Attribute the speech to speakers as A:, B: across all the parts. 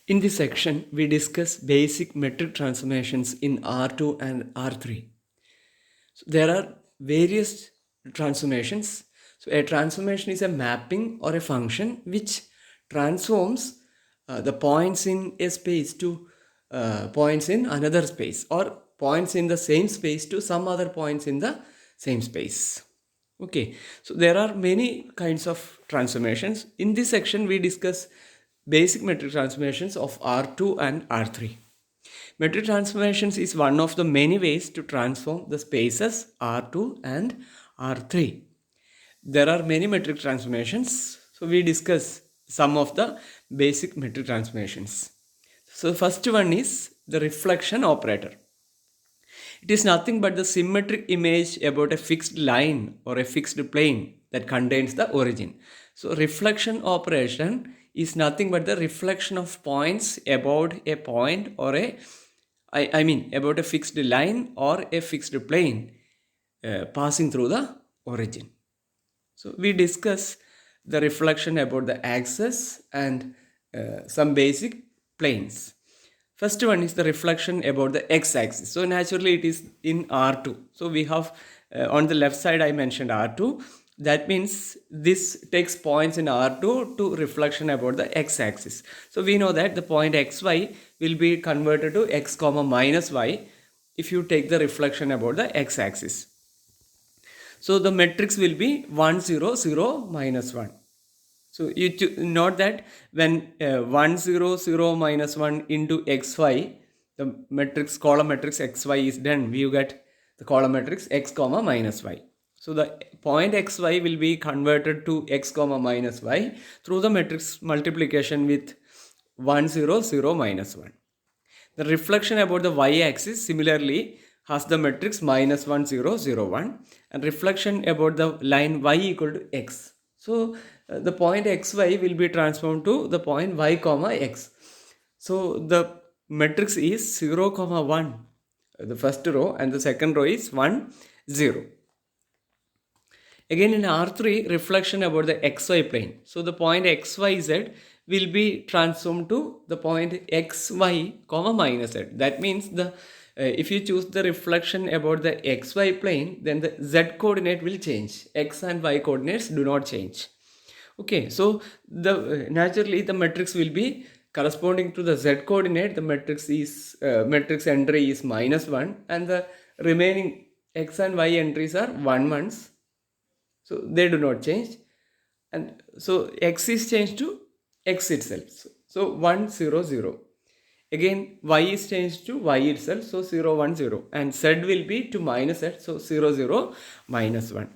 A: In this section, we discuss basic metric transformations in R2 and R3. So there are various transformations. So a transformation is a mapping or a function which transforms the points in a space to points in another space, or points in the same space to some other points in the same space. Okay, so there are many kinds of transformations. In this section, we discuss basic metric transformations of R2 and R3. Metric transformations is one of the many ways to transform the spaces R2 and R3. There are many metric transformations, so we discuss some of the basic metric transformations. So the first one is the reflection operator. It is nothing but the symmetric image about a fixed line or a fixed plane that contains the origin. So reflection operation is nothing but the reflection of points about a point or I mean about a fixed line or a fixed plane passing through the origin. So we discuss the reflection about the axis and some basic planes. First one is the reflection about the x-axis. So naturally it is in R2. So we have on the left side I mentioned R2. That means this takes points in R2 to reflection about the x-axis. So we know that the point xy will be converted to x comma minus y if you take the reflection about the x-axis. So the matrix will be 1 0 0 minus 1. So you note that when 1 0 0 minus 1 into xy, the matrix column matrix xy is done, you get the column matrix x comma minus y. So the point xy will be converted to x comma minus y through the matrix multiplication with 1 0 0 minus 1. The reflection about the y-axis similarly has the matrix minus 1 0 0 1, and reflection about the line y equal to x. So the point xy will be transformed to the point y comma x. So the matrix is 0 comma 1, the first row, and the second row is 1 0. Again in R3, reflection about the xy plane. So the point xyz will be transformed to the point xy comma minus z. That means the if you choose the reflection about the xy plane, then the z coordinate will change. X and y coordinates do not change. Okay, so the naturally the matrix will be corresponding to the z coordinate. The matrix is matrix entry is minus 1, and the remaining x and y entries are 1 1s. So they do not change, and so x is changed to x itself. So 1 0 0. Again y is changed to y itself, so 0 1 0, and z will be to minus z, so 0 0 minus 1.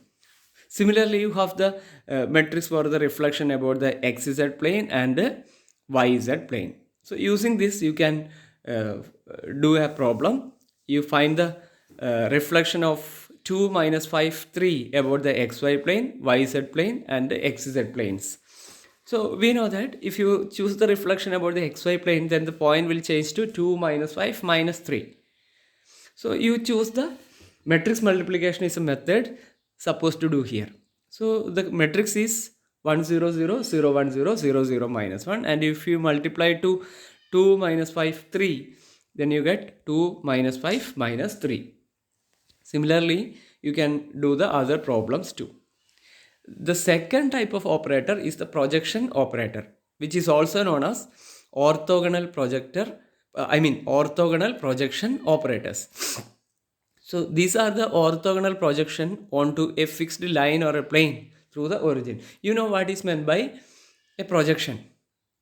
A: Similarly, you have the matrix for the reflection about the xz plane and yz plane. So using this, you can do a problem. You find the reflection of 2 minus 5 3 about the xy plane, yz plane, and the xz planes. So we know that if you choose the reflection about the xy plane, then the point will change to 2 minus 5 minus 3. So you choose the matrix multiplication is a method supposed to do here. So the matrix is 1 0 0 0 1 0 0 0 minus 1, and if you multiply to 2 minus 5 3, then you get 2 minus 5 minus 3. Similarly, you can do the other problems too. The second type of operator is the projection operator, which is also known as orthogonal orthogonal projection operators. So these are the orthogonal projection onto a fixed line or a plane through the origin. You know what is meant by a projection.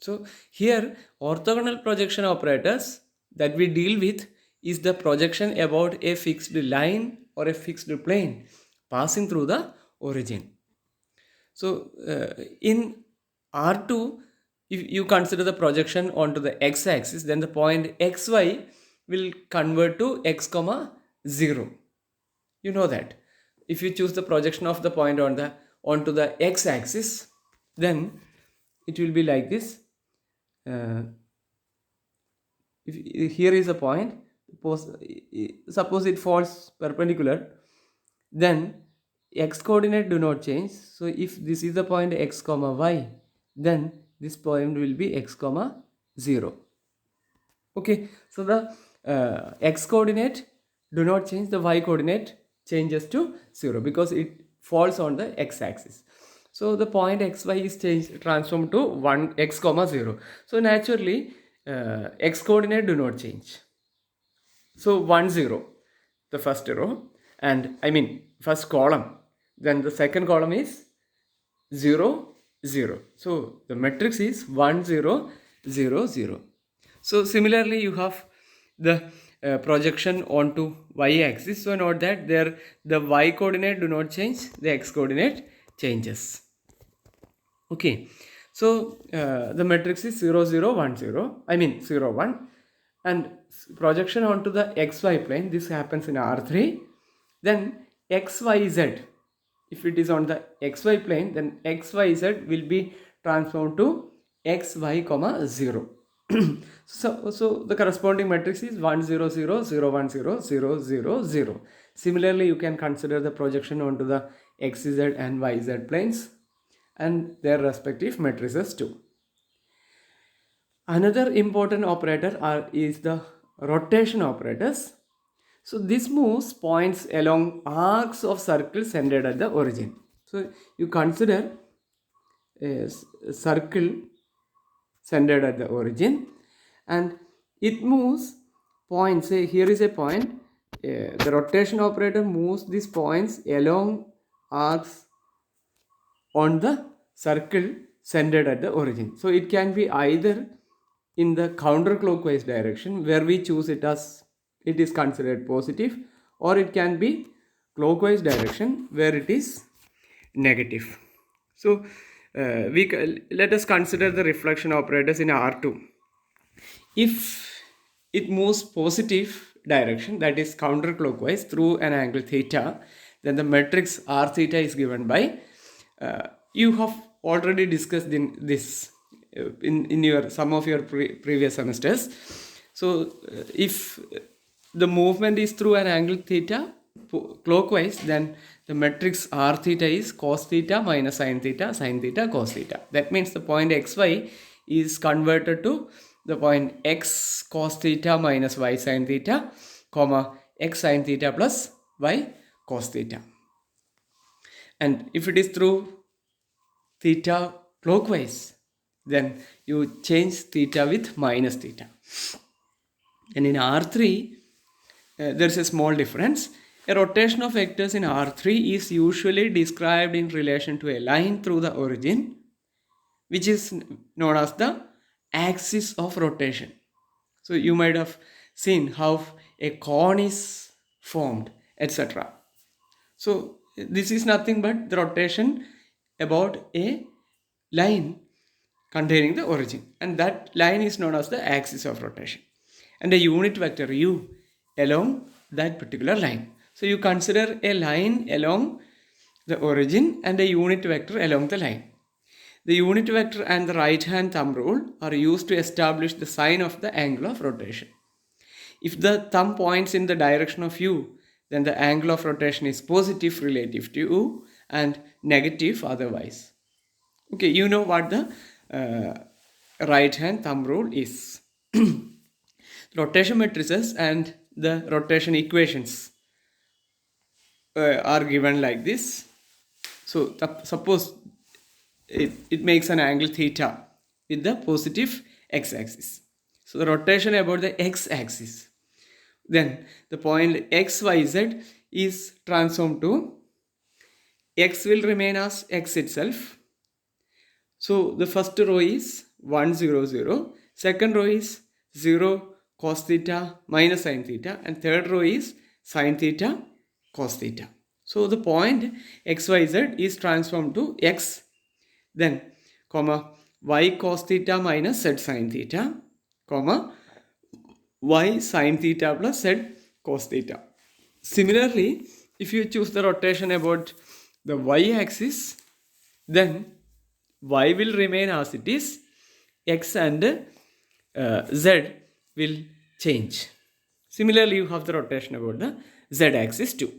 A: So here orthogonal projection operators that we deal with is the projection about a fixed line or a fixed plane passing through the origin. So in R2, if you consider the projection onto the x-axis, then the point xy will convert to x comma 0. You know that. If you choose the projection of the point onto the x-axis, then it will be like this. If here is a point, suppose it falls perpendicular, then x coordinate do not change. So if this is the point x comma y, then this point will be x comma 0. Okay, so the x coordinate do not change, the y coordinate changes to 0 because it falls on the x axis. So the point xy is transformed to 1 x comma 0. So naturally x coordinate do not change. So 1 0, the first row, and I mean first column. Then the second column is 0 0. So the matrix is 1 0 0 0. So similarly you have the projection onto y axis. So note that there the y coordinate do not change, the x coordinate changes. Okay, so the matrix is 0 0 1 0, I mean 0 1, and projection onto the xy plane, this happens in R3. Then xyz, if it is on the xy plane, then xyz will be transformed to xy comma 0. So the corresponding matrix is 1 0 0 0 1 0 0 0 0. Similarly you can consider the projection onto the xz and yz planes and their respective matrices too. Another important operator is the rotation operators. So this moves points along arcs of circles centered at the origin. So you consider a circle centered at the origin and it moves points. Say here is a point. The rotation operator moves these points along arcs on the circle centered at the origin. So it can be either in the counterclockwise direction where we choose it as it is considered positive, or it can be clockwise direction where it is negative. So let us consider the reflection operators in R2. If it moves positive direction, that is counterclockwise through an angle theta, then the matrix R theta is given by you have already discussed in this in your some of your previous semesters. So if the movement is through an angle theta clockwise, then the matrix R theta is cos theta minus sin theta cos theta. That means the point xy is converted to the point x cos theta minus y sin theta, comma x sin theta plus y cos theta. And if it is through theta clockwise, then you change theta with minus theta. And in R3, there's a small difference. A rotation of vectors in R3 is usually described in relation to a line through the origin, which is known as the axis of rotation. So you might have seen how a cone is formed, etc. So this is nothing but the rotation about a line containing the origin, and that line is known as the axis of rotation, and a unit vector u along that particular line. So you consider a line along the origin and a unit vector along the line. The unit vector and the right hand thumb rule are used to establish the sign of the angle of rotation. If the thumb points in the direction of u, then the angle of rotation is positive relative to u and negative otherwise. Okay, you know what the right hand thumb rule is. Rotation matrices and the rotation equations are given like this. So suppose it makes an angle theta with the positive x-axis. So the rotation about the x-axis. Then the point xyz is transformed to x will remain as x itself. So the first row is 1 0 0, second row is 0 cos theta minus sin theta, and third row is sin theta cos theta. So the point xyz is transformed to x, then comma y cos theta minus z sin theta, comma y sin theta plus z cos theta. Similarly, if you choose the rotation about the y axis, then y will remain as it is, x and z will change. Similarly, you have the rotation about the z axis too.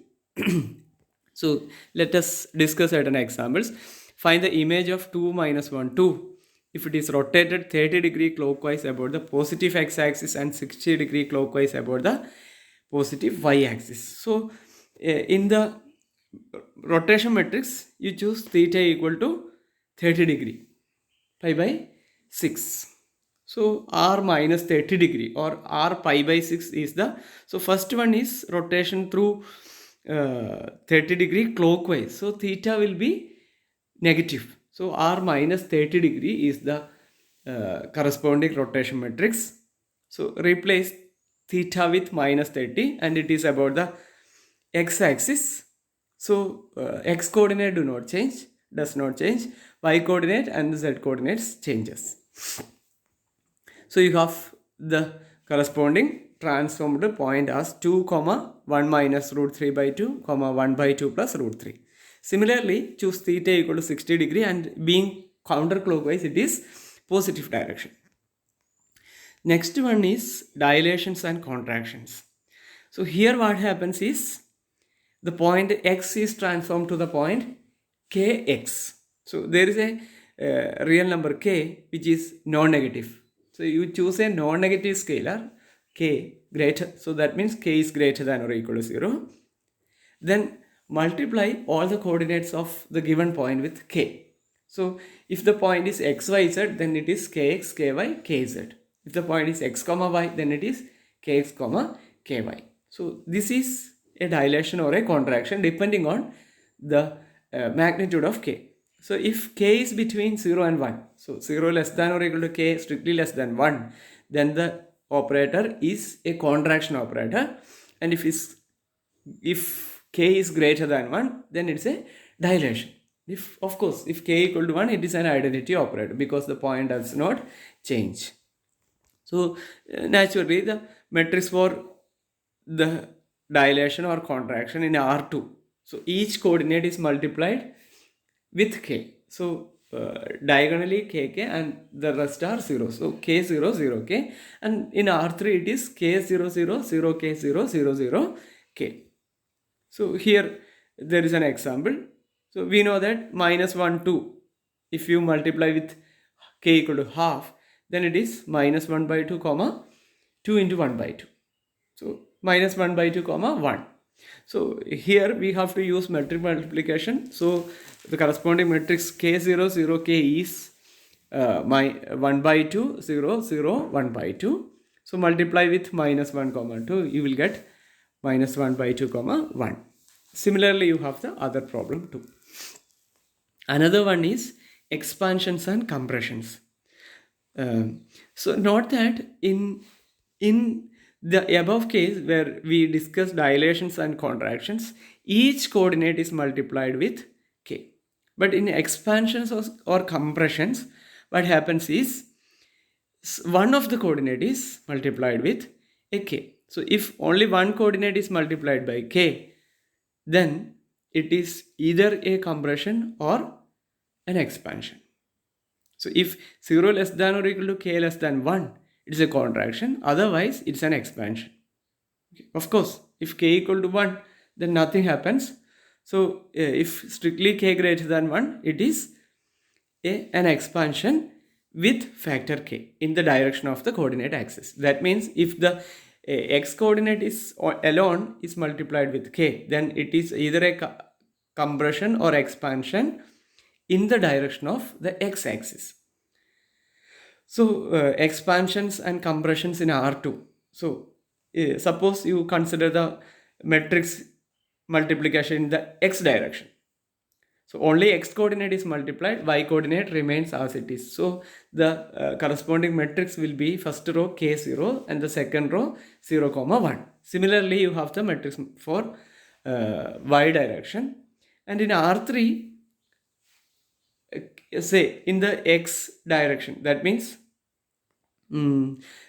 A: So let us discuss certain examples. Find the image of 2 minus 1 2 if it is rotated 30 degree clockwise about the positive x-axis and 60 degree clockwise about the positive y-axis. So in the rotation matrix, you choose theta equal to 30 degree, pi by 6. So r minus 30 degree or r pi by 6 is the, so first one is rotation through 30 degree clockwise. So theta will be negative. So r minus 30 degree is the corresponding rotation matrix. So replace theta with minus 30 and it is about the x-axis. So x coordinate does not change. Y coordinate and z coordinates changes. So you have the corresponding transformed point as 2, 1 minus root 3 by 2, 1 by 2 plus root 3. Similarly, choose theta equal to 60 degree and being counterclockwise, it is positive direction. Next one is dilations and contractions. So here what happens is the point x is transformed to the point kx. So there is a real number k which is non-negative. So you choose a non-negative scalar k greater. So that means k is greater than or equal to 0. Then multiply all the coordinates of the given point with k. So if the point is x, y, z, then it is kx, ky, kz. If the point is x, y, then it is kx, ky. So this is a dilation or a contraction depending on the magnitude of k. So if k is between 0 and 1, so 0 less than or equal to k strictly less than 1, then the operator is a contraction operator. And if k is greater than 1, then it's a dilation. Of course, if k equal to 1, it is an identity operator because the point does not change. So naturally, the matrix for the dilation or contraction in R2. So each coordinate is multiplied with k. So diagonally kk and the rest are 0. So k0, 0k. And in R3 it is k0, 0, 0k, 0, 0, 0, k. So here there is an example. So we know that minus 1, 2. If you multiply with k equal to half, then it is minus 1 by 2, 2 into 1 by 2. So minus 1 by 2, 1. So here we have to use metric multiplication. So the corresponding matrix k0, 0k is 1 by 2, 0, 0, 1 by 2. So multiply with minus 1, 2, you will get minus 1 by 2, 1. Similarly, you have the other problem too. Another one is expansions and compressions. So note that in the above case where we discussed dilations and contractions, each coordinate is multiplied with k. But in expansions or compressions, what happens is one of the coordinate is multiplied with a k. So if only one coordinate is multiplied by k, then it is either a compression or an expansion. So if 0 less than or equal to k less than 1, it is a contraction. Otherwise, it's an expansion. Okay. Of course, if k equal to 1, then nothing happens. So if strictly k greater than 1, it is an expansion with factor k in the direction of the coordinate axis. That means if the x coordinate is alone is multiplied with k, then it is either a compression or expansion in the direction of the x-axis. So expansions and compressions in R2. So suppose you consider the matrix multiplication in the x direction. So only x coordinate is multiplied, y coordinate remains as it is. So the corresponding matrix will be first row k0 and the second row 0, 1. Similarly, you have the matrix for y direction. And in R3, say in the x direction, that means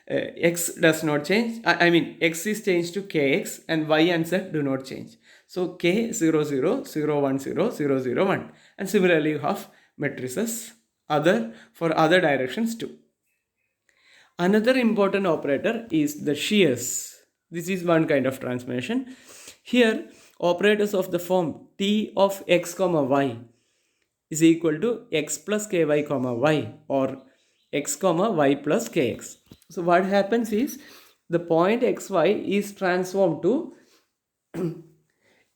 A: x does not change. I mean x is changed to kx and y and z do not change. So k 0, 0, 0, 1, 0, 0, 0, 1. And similarly you have matrices for other directions too. Another important operator is the shears. This is one kind of transformation. Here operators of the form t of x, y is equal to x plus ky, y or x comma y plus kx. So what happens is the point xy is transformed to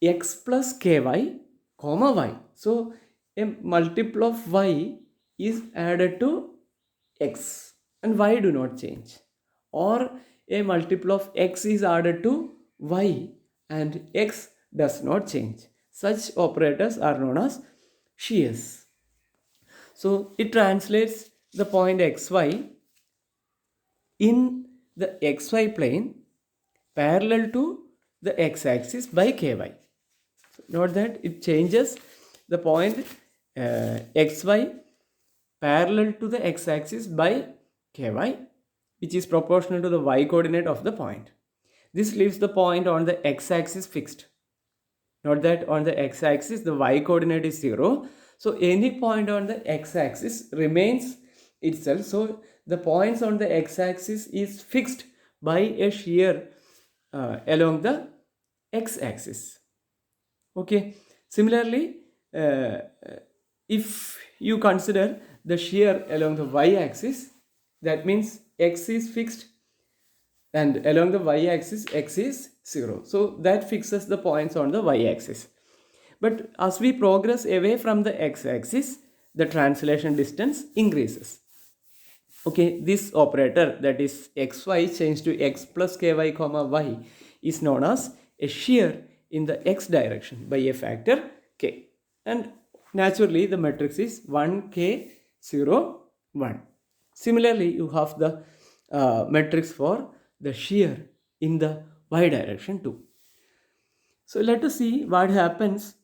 A: x plus ky comma y. So a multiple of y is added to x and y do not change, or a multiple of x is added to y and x does not change. Such operators are known as shears. So it translates the point xy in the xy plane parallel to the x-axis by ky. Note that it changes the point xy parallel to the x-axis by ky, which is proportional to the y-coordinate of the point. This leaves the point on the x-axis fixed. Note that on the x-axis the y-coordinate is 0. So any point on the x-axis remains itself. So the points on the x-axis is fixed by a shear along the x-axis. Okay. Similarly, if you consider the shear along the y-axis, that means x is fixed and along the y-axis x is 0. So that fixes the points on the y-axis. But as we progress away from the x-axis, the translation distance increases. Okay, this operator, that is xy changed to x plus ky comma y, is known as a shear in the x direction by a factor k. And naturally the matrix is 1 k 0 1. Similarly, you have the matrix for the shear in the y direction too. So let us see what happens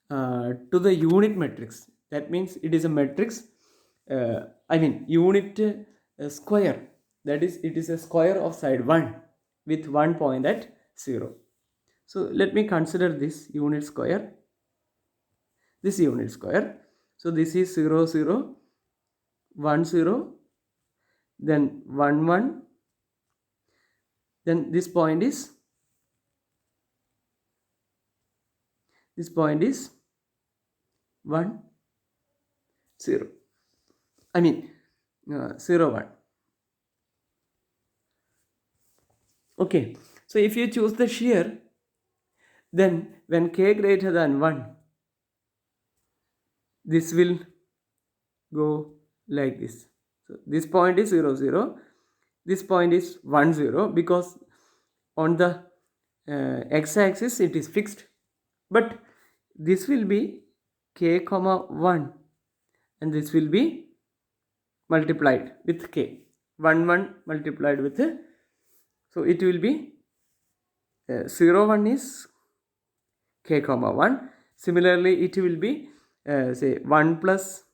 A: to the unit matrix. That means it is a matrix, unit square. That is, it is a square of side 1 with 1 point at 0. So let me consider this unit square. This unit square. So this is 0 0 1 0, then 1 1, then this point is 1 0. 0 1. Okay, so if you choose the shear, then when k greater than 1, this will go like this. So this point is 0 0, this point is 1 0, because on the x-axis it is fixed, but this will be k comma 1 and this will be multiplied with k, 1 1 multiplied with so it will be 0 1 is k comma 1. Similarly, it will be say 1 plus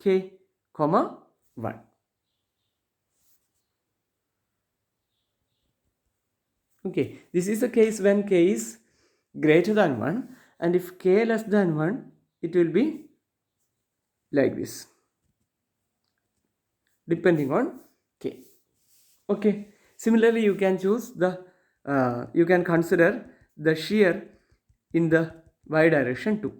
A: k comma 1. Okay, this is the case when k is greater than 1, and if k less than 1, it will be like this, depending on k. Okay, similarly you can choose the you can consider the shear in the y direction too.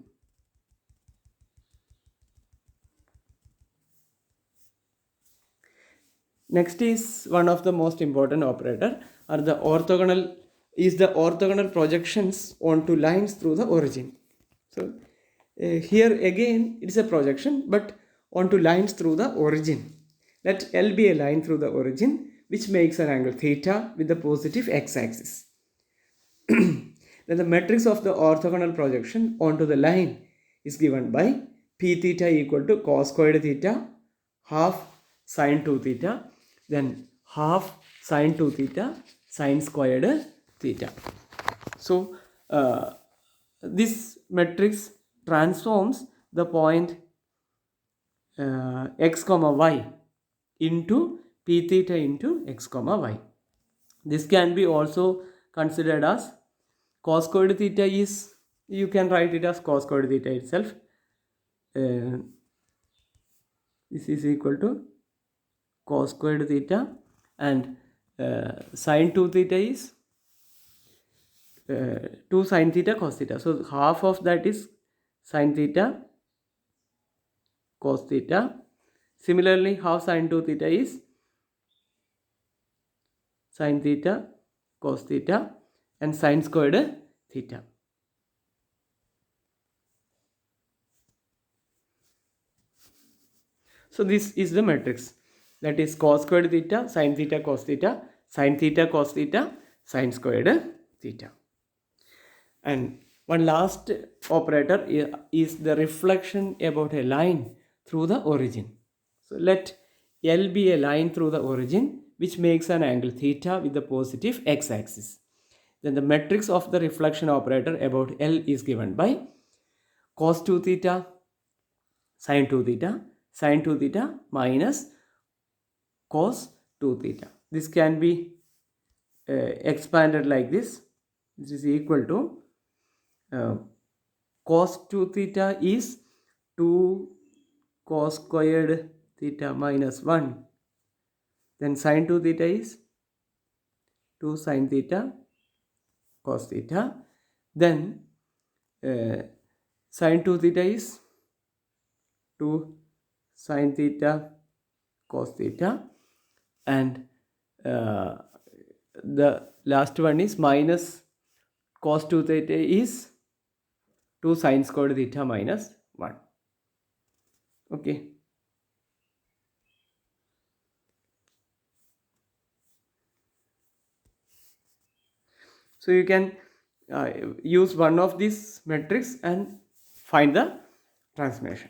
A: Next is one of the most important operator, are the orthogonal projections onto lines through the origin. So here again it is a projection, but onto lines through the origin. Let L be a line through the origin which makes an angle theta with the positive x-axis. Then the matrix of the orthogonal projection onto the line is given by p theta equal to cos squared theta half sine 2 theta, then half sine 2 theta sine squared theta. So this matrix transforms the point x comma y into p theta into x comma y. This can be also considered as cos squared theta is, you can write it as cos squared theta itself. This is equal to cos squared theta, and sine 2 theta is 2 sine theta cos theta. So half of that is sine theta cos theta. Similarly, half sine 2 theta is sine theta cos theta and sine squared theta. So this is the matrix, that is cos squared theta, sine theta cos theta, sine theta cos theta, sine squared theta. And one last operator is the reflection about a line through the origin. So let L be a line through the origin which makes an angle theta with the positive x-axis. Then the matrix of the reflection operator about L is given by cos 2 theta, sin 2 theta, sin 2 theta minus cos 2 theta. This can be expanded like this. This is equal to cos 2 theta is 2 cos squared theta minus 1. Then sin 2 theta is 2 sin theta cos theta. Then sin 2 theta is 2 sin theta cos theta. And the last one is minus cos 2 theta is 2 sin squared theta minus 1. Okay. So you can use one of these metrics and find the transformation.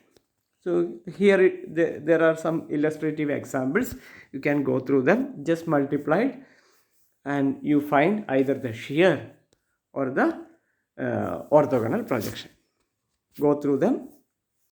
A: So here there are some illustrative examples. You can go through them. Just multiplied and you find either the shear or the orthogonal projection. Go through them